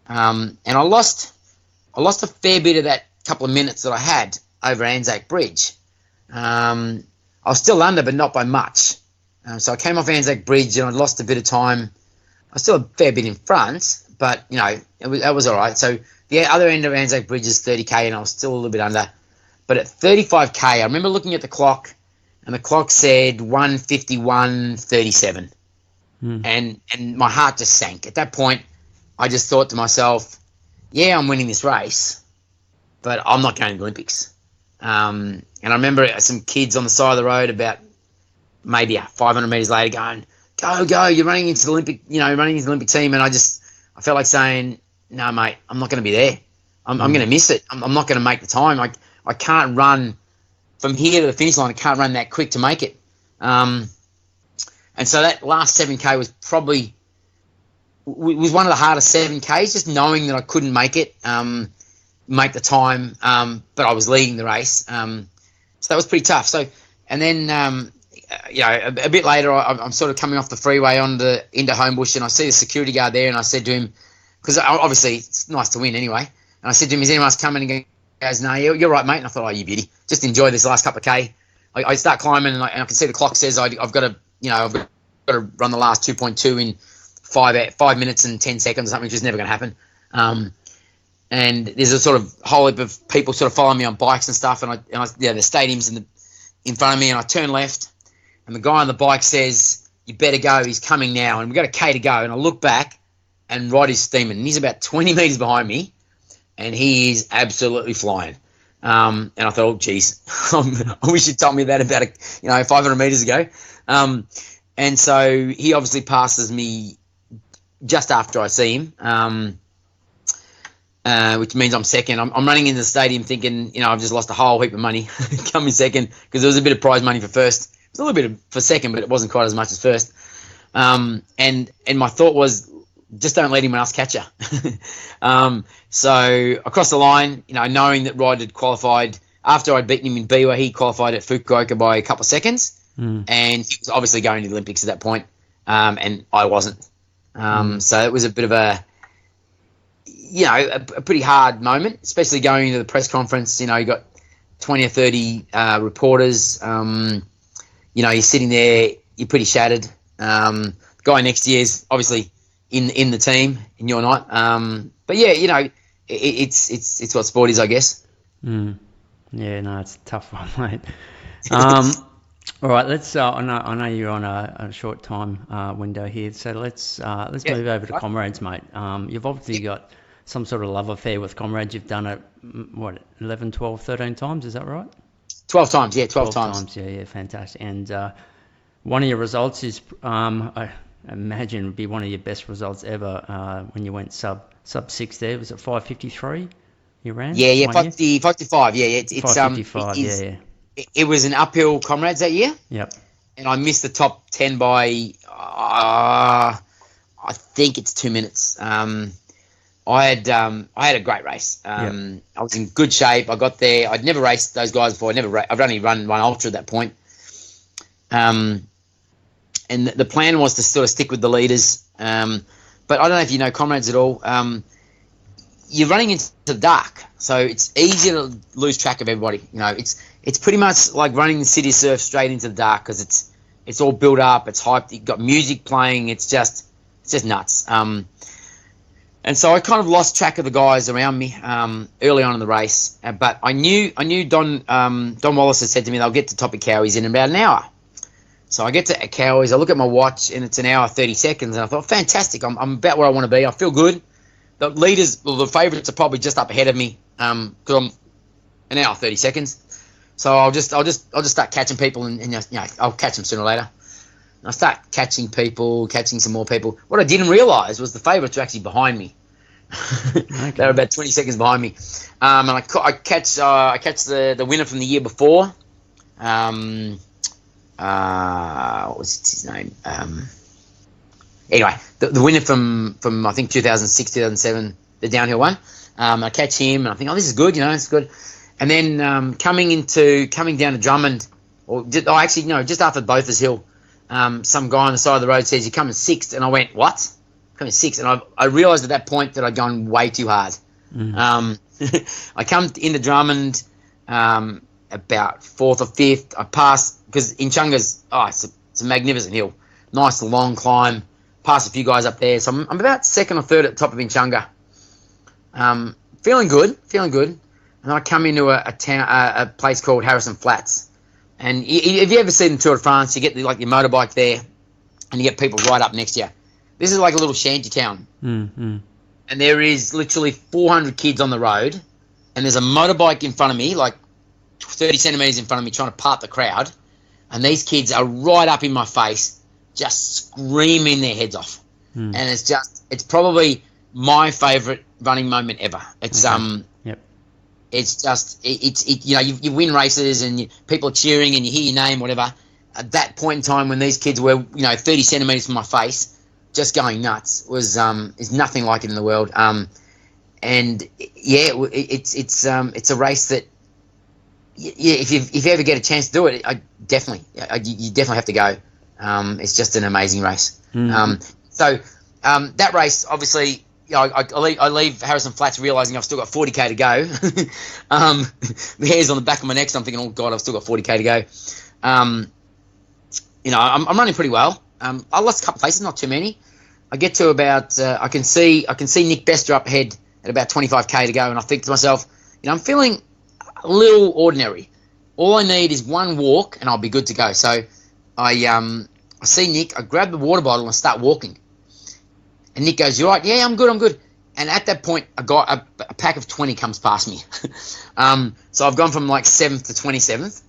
and I lost a fair bit of that couple of minutes that I had over Anzac Bridge. I was still under, but not by much. So I came off Anzac Bridge and I lost a bit of time. I was still a fair bit in front, but that was all right. So the other end of Anzac Bridge is 30K, and I was still a little bit under. But at 35K, I remember looking at the clock, and the clock said 1:51:37, and my heart just sank. At that point, I just thought to myself, "Yeah, I'm winning this race, but I'm not going to the Olympics." And I remember some kids on the side of the road about maybe 500 meters later going, "Go! You're running into the Olympic, running into the Olympic team." And I felt like saying, "No, mate, I'm not going to be there. I'm going to miss it. I'm not going to make the time. I can't run from here to the finish line. I can't run that quick to make it." And so that last 7K was one of the hardest 7Ks, just knowing that I couldn't make it, make the time, but I was leading the race. So that was pretty tough. So, and then, a bit later, I'm sort of coming off the freeway into Homebush, and I see the security guard there, and I said to him, because obviously it's nice to win anyway, and I said to him, "Is anyone else coming?" And he goes, "No, you're right, mate." And I thought, "Oh, you beauty. Just enjoy this last couple of K." I start climbing, and I can see the clock says I've got to run the last 2.2 in 5 minutes and 10 seconds or something, which is never going to happen. And there's a sort of whole heap of people sort of following me on bikes and stuff, and the stadium's in front of me, and I turn left, and the guy on the bike says, "You better go. He's coming now." And we've got a K to go, and I look back, and Rod is steaming, and he's about 20 metres behind me, and he is absolutely flying. And I thought, "Oh, geez, I wish you'd told me that about 500 metres ago." And so he obviously passes me just after I see him, which means I'm second. I'm running into the stadium thinking, I've just lost a whole heap of money coming second, because there was a bit of prize money for first. It was a little bit for second, but it wasn't quite as much as first. And my thought was, just don't let anyone else catch you. So across the line, knowing that Rod had qualified after I'd beaten him in Biwa, he qualified at Fukuoka by a couple of seconds, and he was obviously going to the Olympics at that point, and I wasn't. So it was a bit of a pretty hard moment, especially going into the press conference. You got 20 or 30 reporters. You're sitting there, you're pretty shattered. The guy next to you is obviously in the team, and you're not. But yeah, it's what sport is, I guess. Yeah, no, it's a tough one, mate. All right, let's. I know you're on a short time window here, so let's move over to Right. Comrades, mate. You've obviously got some sort of love affair with Comrades. You've done it, what, 11, 12, 13 times? Is that right? 12 times, yeah, 12 12 times. times, yeah, fantastic. And one of your results is, I imagine, would be one of your best results ever when you went sub 6 there. Was it 5:53 you ran? Yeah, yeah, 55, yeah, it's 5:55, yeah. it was an uphill Comrades that year, Yep. and I missed the top 10 by, I think it's 2 minutes. I had a great race. I was in good shape. I got there. I'd never raced those guys before. I've only run one ultra at that point. And the plan was to sort of stick with the leaders. But I don't know if you know Comrades at all. You're running into the dark, so it's easy to lose track of everybody. You know, it's pretty much like running the city surf straight into the dark because it's all built up. It's hyped. You've got music playing. It's just nuts. And so I kind of lost track of the guys around me early on in the race. But I knew Don Wallace had said to me they'll get to Toppy Cowies in about an hour. So I get to Cowies, I look at my watch, and it's an hour 30 seconds. And I thought, fantastic, I'm about where I want to be. I feel good. The leaders, the favourites are probably just up ahead of me because I'm an hour 30 seconds. So I'll just start catching people, and I'll catch them sooner or later. And I start catching some more people. What I didn't realise was the favourites were actually behind me. Okay. They were about 20 seconds behind me. And I catch the winner from the year before. What was his name? Anyway, the winner from I think 2006, 2007, the downhill one. I catch him, and I think, oh, this is good. It's good. And then coming down to Drummond, just after Bothers Hill. Some guy on the side of the road says, you're coming sixth. And I went, what? Coming sixth. And I realised at that point that I'd gone way too hard. I come into Drummond about fourth or fifth. I passed, because Inchunga's, it's a magnificent hill. Nice long climb. Passed a few guys up there. So I'm about second or third at the top of Inchunga. Feeling good. And I come into a place called Harrison Flats. And if you ever seen the Tour de France, you get your motorbike there, and you get people right up next to you. This is like a little shanty town. Mm-hmm. And there is literally 400 kids on the road, and there's a motorbike in front of me, like 30 centimetres in front of me, trying to part the crowd. And these kids are right up in my face, just screaming their heads off. And it's probably my favourite running moment ever. It's It's just, you win races and people are cheering and you hear your name, whatever. At that point in time when these kids were, 30 centimetres from my face, just going nuts, is nothing like it in the world. It's a race that, if you ever get a chance to do it, you definitely have to go. It's just an amazing race. That race, obviously, I leave Harrison Flats realising I've still got 40k to go. The hairs on the back of my neck, so I'm thinking, oh God, I've still got 40k to go. I'm running pretty well. I lost a couple of places, not too many. I get to about, I can see Nick Bester up ahead at about 25k to go, and I think to myself, I'm feeling a little ordinary. All I need is one walk, and I'll be good to go. So I see Nick, I grab the water bottle and I start walking. And Nick goes, you all right? Yeah, I'm good. And at that point, a pack of 20 comes past me. So I've gone from like 7th to 27th.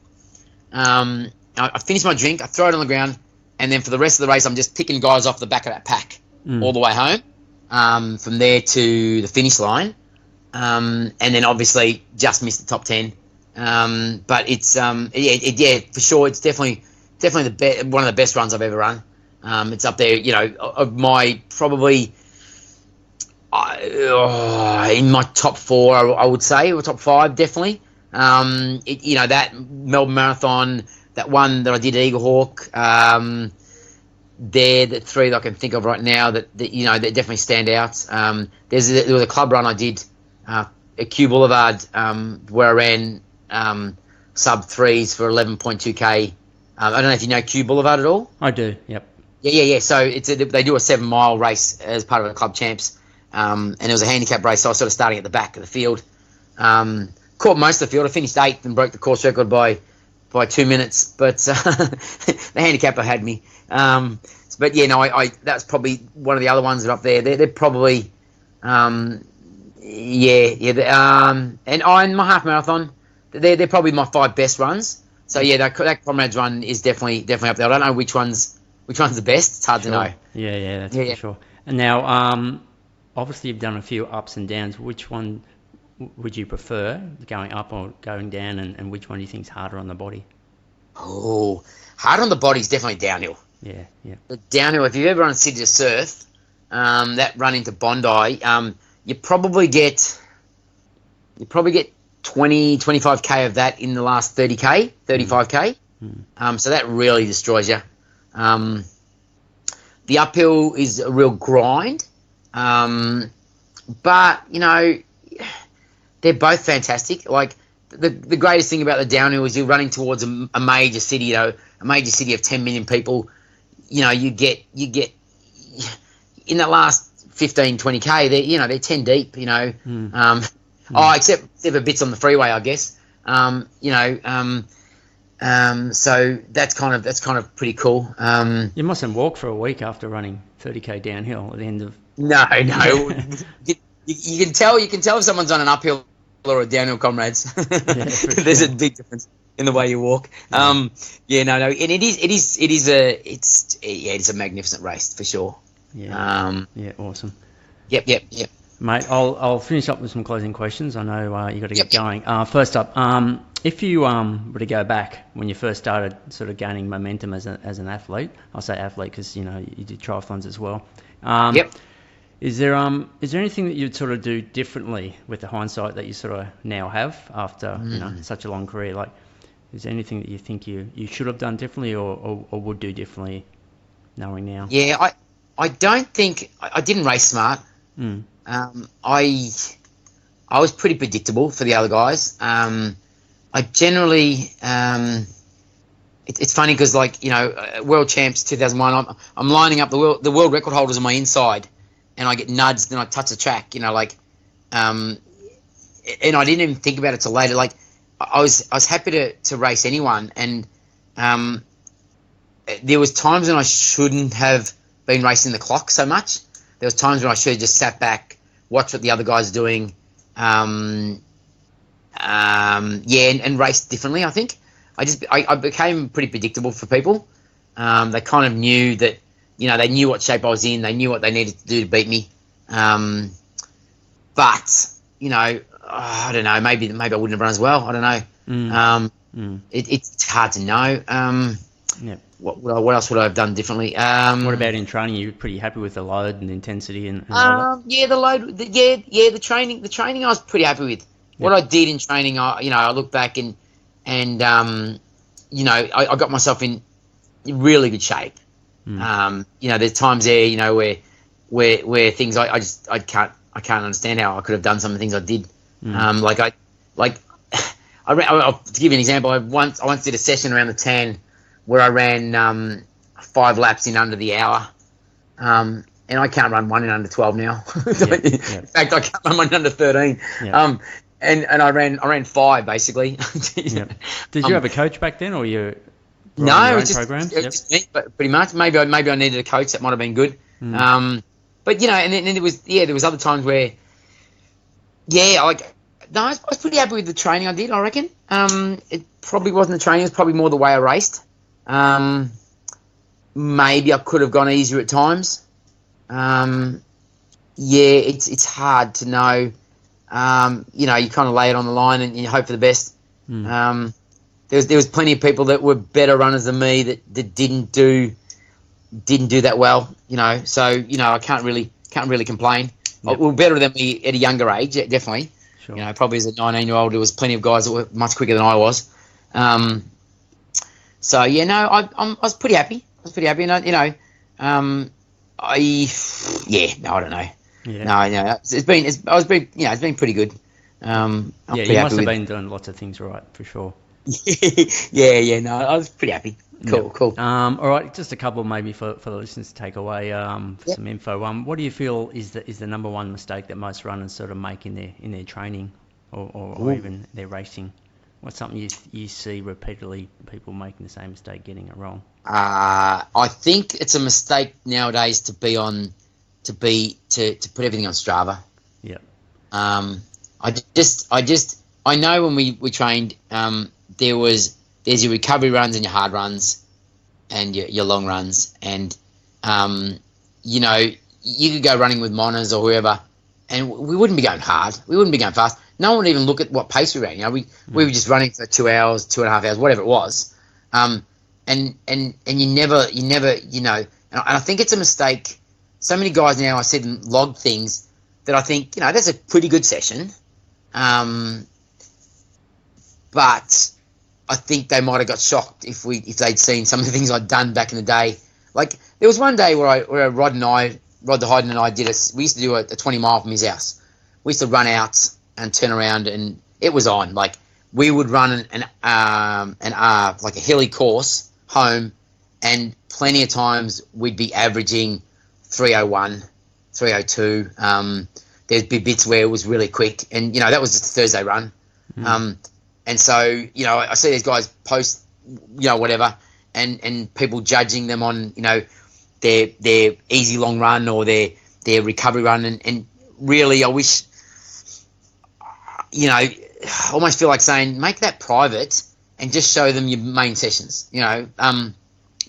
I finish my drink, I throw it on the ground, and then for the rest of the race, I'm just picking guys off the back of that pack all the way home, from there to the finish line. And then obviously just missed the top 10. But it's, for sure, it's definitely one of the best runs I've ever run. It's up there, of my probably in my top 4, I would say, or top 5, definitely. That Melbourne Marathon, that one that I did at Eagle Hawk, the 3 that I can think of right now that definitely stand out. There was a club run I did at Kew Boulevard where I ran sub 3s for 11.2k. I don't know if you know Kew Boulevard at all. I do. Yep. Yeah. So they do a 7-mile race as part of the club champs, and it was a handicap race. So I was sort of starting at the back of the field. Caught most of the field. I finished 8th and broke the course record by by 2 minutes, but the handicapper had me. But yeah, no, that's probably one of the other ones that are up there. They're probably, and my half marathon, they're probably my 5 best runs. So yeah, that Comrades run is definitely up there. I don't know which one's the best. It's hard to know. Yeah, that's for sure. And now, obviously you've done a few ups and downs. Which one would you prefer, going up or going down, and which one do you think is harder on the body? Oh, hard on the body is definitely downhill. Yeah. The downhill, if you've ever run City to Surf, that run into Bondi, you probably get 20, 25k of that in the last 30k, 35k. So that really destroys you. The uphill is a real grind, but they're both fantastic. Like the greatest thing about the downhill is you're running towards a major city, a major city of 10 million people. You get in the last 15, 20k, they're 10 deep. Except for bits on the freeway, I guess. So that's kind of pretty cool. You mustn't walk for a week after running 30k downhill at the end of. No. you can tell if someone's on an uphill or a downhill, Comrades. There's a big difference in the way you walk. And it's a magnificent race for sure. Awesome. Yep. Mate, I'll finish up with some closing questions. I know you got to get going. First up, if you were to go back when you first started sort of gaining momentum as an athlete, I'll say athlete because you did triathlons as well. Is there anything that you'd sort of do differently with the hindsight that you sort of now have after such a long career? Like, is there anything that you think you should have done differently or would do differently, knowing now? Yeah, I don't think I didn't race smart. I was pretty predictable for the other guys. I generally, it's funny because world champs 2001, I'm lining up the world record holders on my inside, and I get nudged and I touch the track, and I didn't even think about it till later. Like I was happy to race anyone, and there was times when I shouldn't have been racing the clock so much. There was times when I should have just sat back, watched what the other guys are doing, and raced differently. I think I became pretty predictable for people. They kind of knew that, they knew what shape I was in. They knew what they needed to do to beat me. But I don't know. Maybe I wouldn't have run as well. I don't know. It's hard to know. What else would I have done differently? What about in training? You were pretty happy with the load and the intensity and all that? Yeah, the load. The training. The training I was pretty happy with. What I did in training, I look back and I got myself in really good shape. There's times there, where things I can't understand how I could have done some of the things I did. To give you an example, I once did a session around the Tan where I ran 5 laps in under the hour, and I can't run one in under 12 now. In fact, I can't run one in under 13. And I ran 5 basically. Did you have a coach back then, or you? No, it was just me, but pretty much. Maybe I needed a coach. That might have been good. But and then there was other times where, I was pretty happy with the training I did. I reckon. It probably wasn't the training; it was probably more the way I raced. Maybe I could have gone easier at times. It's hard to know. You kind of lay it on the line and you hope for the best. There was plenty of people that were better runners than me that didn't do that well. So I can't really complain. Well, better than me at a younger age, definitely. Sure. Probably as a 19-year-old, there was plenty of guys that were much quicker than I was. I was pretty happy. And I don't know. Yeah. No, it's been pretty good. You must have been doing lots of things right for sure. No, I was pretty happy. Cool. All right, just a couple maybe for the listeners to take away some info. What do you feel is the number one mistake that most runners sort of make in their training or even their racing? What's something you see repeatedly people making the same mistake, getting it wrong? I think it's a mistake nowadays to put everything on Strava. Yeah. I know when we trained, there's your recovery runs and your hard runs and your long runs, and you could go running with Monash or whoever, and we wouldn't be going hard. We wouldn't be going fast. No one would even look at what pace we ran. We were just running for 2 hours, 2.5 hours, whatever it was. And you never, and I think it's a mistake. So many guys now, I see them log things that I think, that's a pretty good session. But I think they might have got shocked if they'd seen some of the things I'd done back in the day. Like there was one day where Rod the Hyden and I we used to do a 20 mile from his house. We used to run out and turn around, and it was on. Like we would run like a hilly course home, and plenty of times we'd be averaging 3:01, 3:02. There'd be bits where it was really quick, and that was just a Thursday run. And so I see these guys post whatever, and people judging them on their easy long run or their recovery run, and really I wish I almost feel like saying make that private and just show them your main sessions,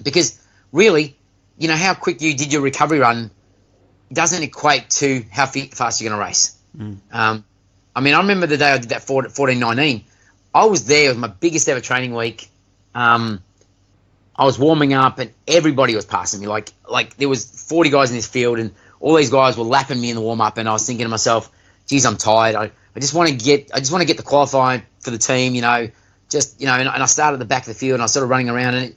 because really how quick you did your recovery run doesn't equate to how fast you're going to race. I remember the day I did that 14:19. I was there. It was my biggest ever training week. I was warming up, and everybody was passing me. Like there was 40 guys in this field, and all these guys were lapping me in the warm up. And I was thinking to myself, "Geez, I'm tired. I just want to get the qualifying for the team. And I started at the back of the field, and I was sort of running around,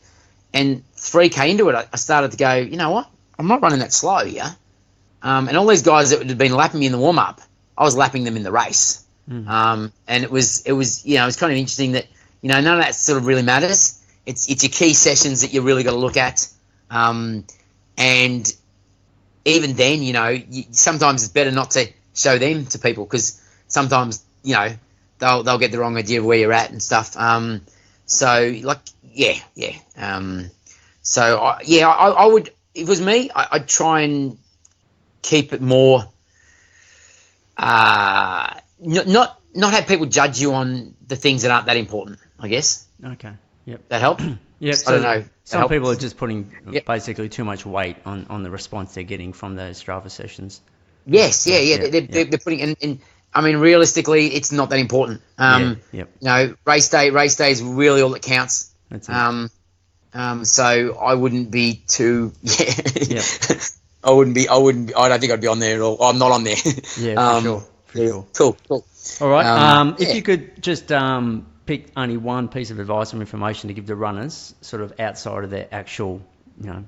and 3K into it, I started to go, you know what? I'm not running that slow here. And all these guys that had been lapping me in the warm up, I was lapping them in the race. And it was kind of interesting that none of that sort of really matters. It's your key sessions that you really got to look at, and even then, sometimes it's better not to show them to people, because sometimes they'll get the wrong idea of where you're at and stuff. I would, if it was me, I'd try and keep it more. Not have people judge you on the things that aren't that important, I guess. Okay. Yep. That help? Yep. I don't know. Some people are just putting basically too much weight on the response they're getting from those Strava sessions. Yes. They're putting in. Realistically, it's not that important. Race day is really all that counts. That's it. So I wouldn't be too. I don't think I'd be on there at all. I'm not on there. Yeah, for sure. Cool. All right. If you could just pick only one piece of advice or information to give the runners, sort of outside of their actual,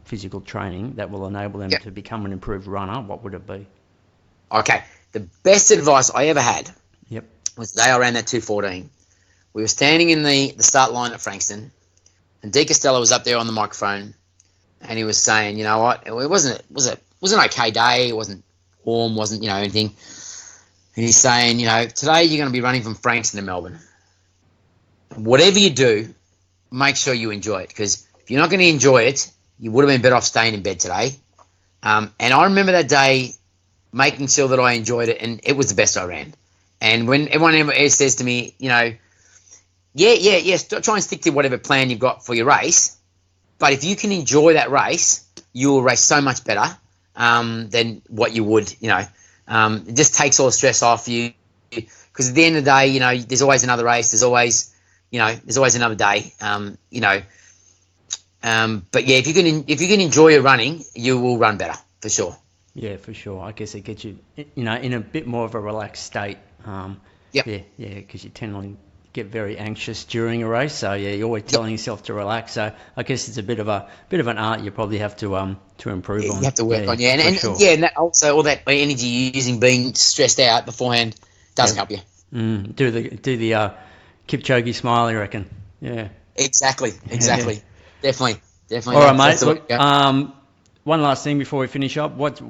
physical training, that will enable them to become an improved runner, what would it be? Okay. The best advice I ever had Yep. was the day I ran that 2:14. We were standing in the start line at Frankston, and D. Costello was up there on the microphone, and he was saying, you know what, it was an okay day, it wasn't warm, wasn't, anything. And he's saying, today you're going to be running from Frankston to Melbourne. Whatever you do, make sure you enjoy it, because if you're not going to enjoy it, you would have been better off staying in bed today. And I remember that day making sure that I enjoyed it, and it was the best I ran. And when everyone ever says to me, try and stick to whatever plan you've got for your race, but if you can enjoy that race, you will race so much better than what you would, it just takes all the stress off you, because at the end of the day, there's always another race, there's always another day, but yeah, if you can enjoy your running, you will run better for sure. Yeah, for sure. I guess it gets you, in a bit more of a relaxed state. Yep. Yeah, because you tend to get very anxious during a race. So yeah, you're always telling yourself to relax. So I guess it's a bit of an art you probably have to improve on. You have to work on, sure. and that also all that energy you're using being stressed out beforehand doesn't help you. Do the Kipchoge smile, you reckon? Yeah. Exactly. Definitely. All right, mate. Look, one last thing before we finish up. What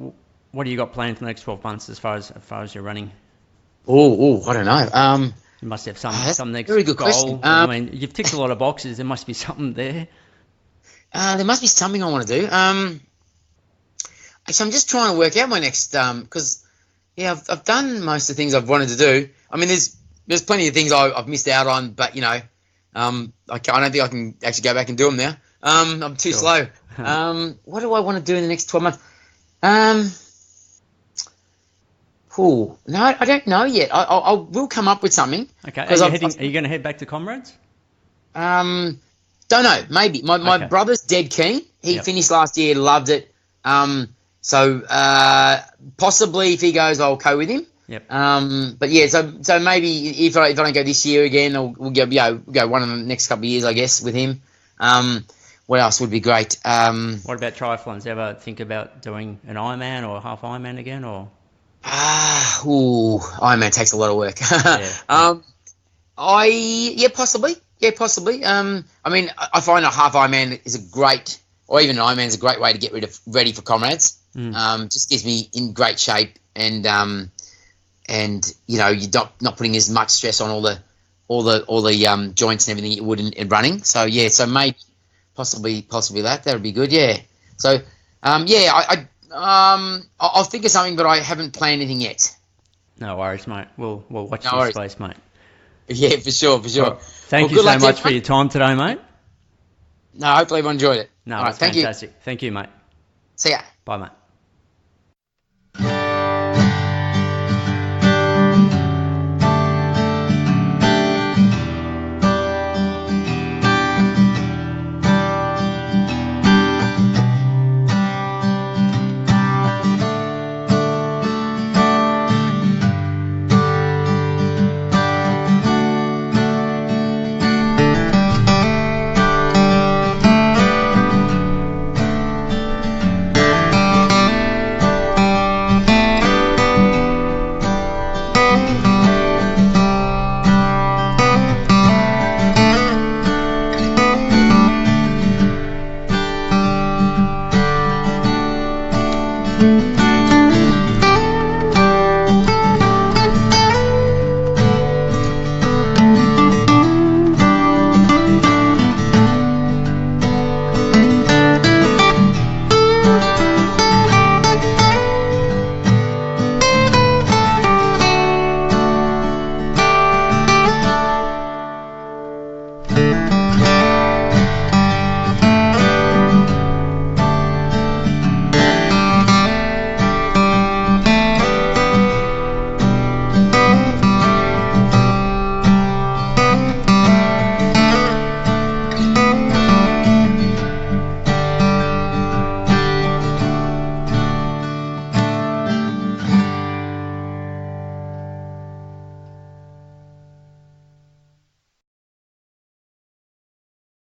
do you got planned for the next 12 months as far as your running? Oh, I don't know. You must have That's some next very good goal. question. I mean, you've ticked a lot of boxes. There must be something there. There must be something I want to do. Actually, I'm just trying to work out my next because I've done most of the things I've wanted to do. I mean, there's plenty of things I've missed out on, but I don't think I can actually go back and do them now. I'm too slow. What do I want to do in the next 12 months? No, I don't know yet. I will come up with something. Okay. Are you going to head back to Comrades? Don't know. Maybe. My brother's dead keen. He finished last year, loved it. So possibly if he goes, I'll go with him. Yep. But yeah, so maybe if I don't go this year again, we'll go one of the next couple of years, I guess, with him. What else would be great? What about triathlons? Ever think about doing an Ironman or a half Ironman again, or? Ironman takes a lot of work. Possibly. Yeah, possibly. I mean, I find a half Ironman is a great, or even an Ironman is a great way to get ready for Comrades. Just gives me in great shape, and you're not putting as much stress on all the joints and everything you would in running. So yeah, so maybe possibly that would be good. Yeah. So I'll think of something, but I haven't planned anything yet. No worries, mate. We'll watch this space, mate. Yeah, for sure. Well, thank you so much for your time today, mate. No, hopefully everyone enjoyed it. No, it's fantastic. Thank you, mate. See ya. Bye, mate.